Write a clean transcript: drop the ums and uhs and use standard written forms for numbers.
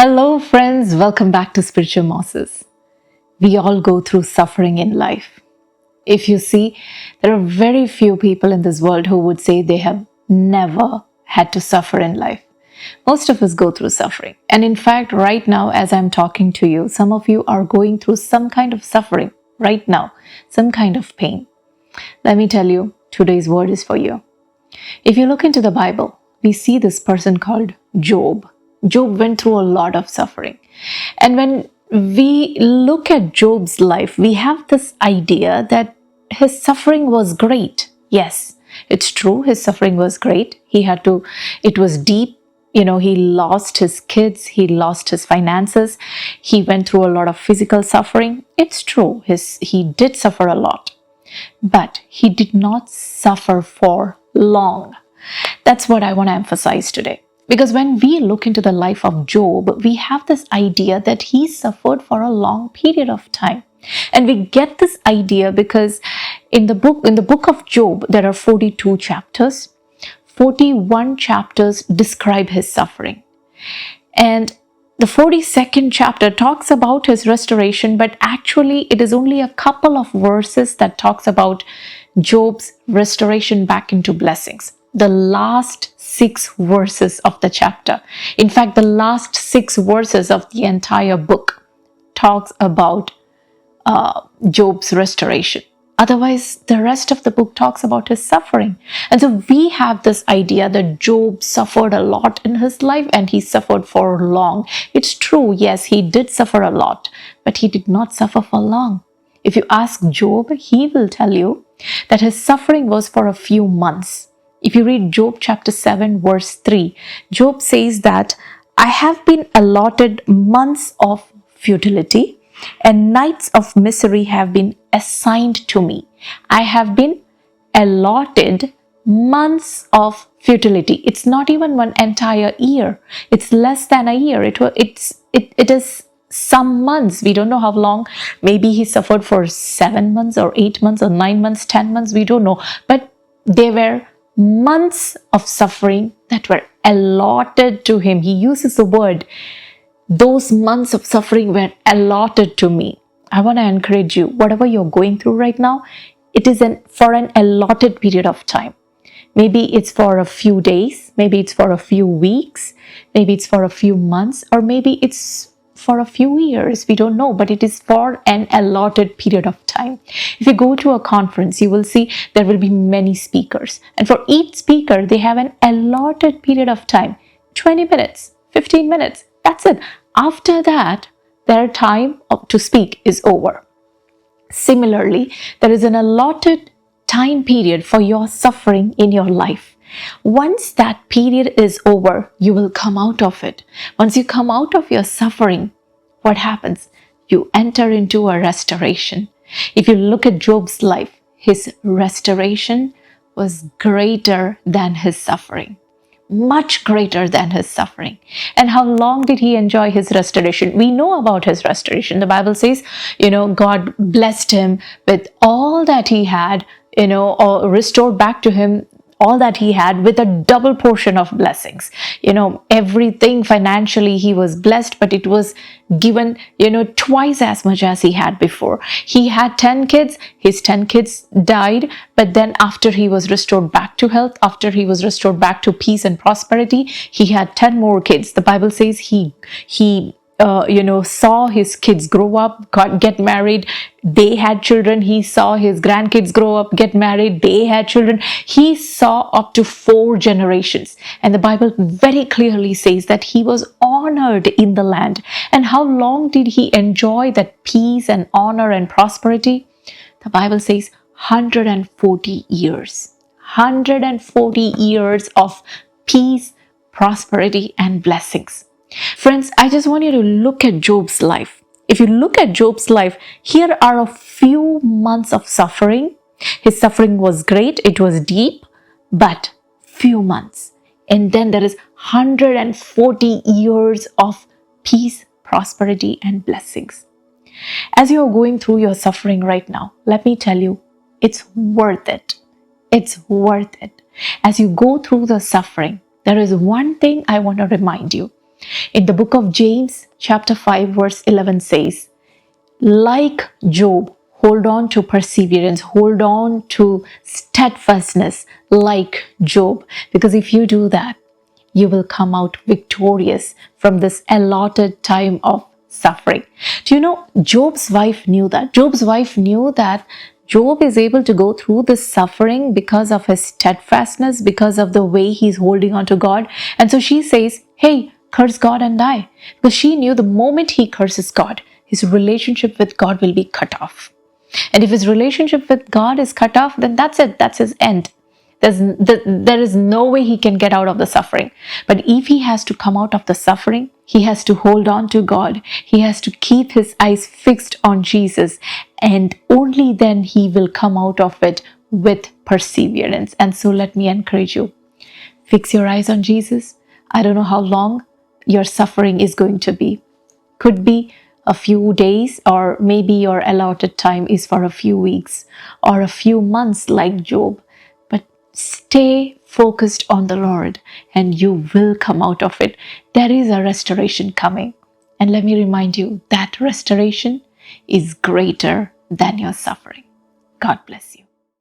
Hello, friends. Welcome back to Spiritual Morsels. We all go through suffering in life. If you see, there are very few people in this world who would say they have never had to suffer in life. Most of us go through suffering. And in fact, right now, as I'm talking to you, some of you are going through some kind of suffering right now, some kind of pain. Let me tell you, today's word is for you. If you look into the Bible, we see this person called Job. Job went through a lot of suffering. And when we look at Job's life, we have this idea that his suffering was great. Yes, it's true, his suffering was great. It was deep. He lost his kids, he lost his finances, he went through a lot of physical suffering. It's true, he did suffer a lot. But he did not suffer for long. That's what I want to emphasize today. Because when we look into the life of Job, we have this idea that he suffered for a long period of time. And we get this idea because in the book of Job, there are 42 chapters. 41 chapters describe his suffering. And the 42nd chapter talks about his restoration, but actually it is only a couple of verses that talks about Job's restoration back into blessings. The last 6 verses of the chapter. In fact, the last 6 verses of the entire book talks about Job's restoration. Otherwise, the rest of the book talks about his suffering. And so we have this idea that Job suffered a lot in his life and he suffered for long. It's true, yes, he did suffer a lot, but he did not suffer for long. If you ask Job, he will tell you that his suffering was for a few months. If you read Job chapter 7 verse 3, Job says that I have been allotted months of futility and nights of misery have been assigned to me. I have been allotted months of futility. It's not even one entire year. It's less than a year. It is some months. We don't know how long. Maybe he suffered for 7 months or 8 months or 9 months, 10 months. We don't know. But there were months of suffering that were allotted to him. He uses the word, those months of suffering were allotted to me. I want to encourage you, whatever you're going through right now, it is for an allotted period of time. Maybe it's for a few days, maybe it's for a few weeks, maybe it's for a few months, or maybe it's for a few years. We don't know, but it is for an allotted period of time. If you go to a conference, you will see there will be many speakers. And for each speaker, they have an allotted period of time. 20 minutes, 15 minutes, that's it. After that, their time to speak is over. Similarly, there is an allotted time period for your suffering in your life. Once that period is over, you will come out of it. Once you come out of your suffering, what happens? You enter into a restoration. If you look at Job's life, his restoration was greater than his suffering. Much greater than his suffering. And how long did he enjoy his restoration? We know about his restoration. The Bible says, God blessed him with all that he had, or restored back to him all that he had with a double portion of blessings. Everything financially he was blessed, but it was given, twice as much as he had before. He had 10 kids, his 10 kids died, but then after he was restored back to health, after he was restored back to peace and prosperity, he had 10 more kids. The Bible says he saw his kids grow up, get married, they had children. He saw his grandkids grow up, get married, they had children. He saw up to 4 generations. And the Bible very clearly says that he was honored in the land. And how long did he enjoy that peace and honor and prosperity? The Bible says 140 years. 140 years of peace, prosperity, and blessings. Friends, I just want you to look at Job's life. If you look at Job's life, here are a few months of suffering. His suffering was great, it was deep, but few months. And then there is 140 years of peace, prosperity, and blessings. As you are going through your suffering right now, let me tell you, it's worth it. It's worth it. As you go through the suffering, there is one thing I want to remind you. In the book of James, chapter 5, verse 11 says, like Job, hold on to perseverance, hold on to steadfastness like Job. Because if you do that, you will come out victorious from this allotted time of suffering. Do you know, Job's wife knew that. Job's wife knew that Job is able to go through this suffering because of his steadfastness, because of the way he's holding on to God. And so she says, hey, curse God and die. Because she knew the moment he curses God, his relationship with God will be cut off. And if his relationship with God is cut off, then that's it. That's his end. There is no way he can get out of the suffering. But if he has to come out of the suffering, he has to hold on to God. He has to keep his eyes fixed on Jesus. And only then he will come out of it with perseverance. And so let me encourage you. Fix your eyes on Jesus. I don't know how long your suffering is going to be. Could be a few days, or maybe your allotted time is for a few weeks or a few months like Job. But stay focused on the Lord and you will come out of it. There is a restoration coming. And let me remind you that restoration is greater than your suffering. God bless you.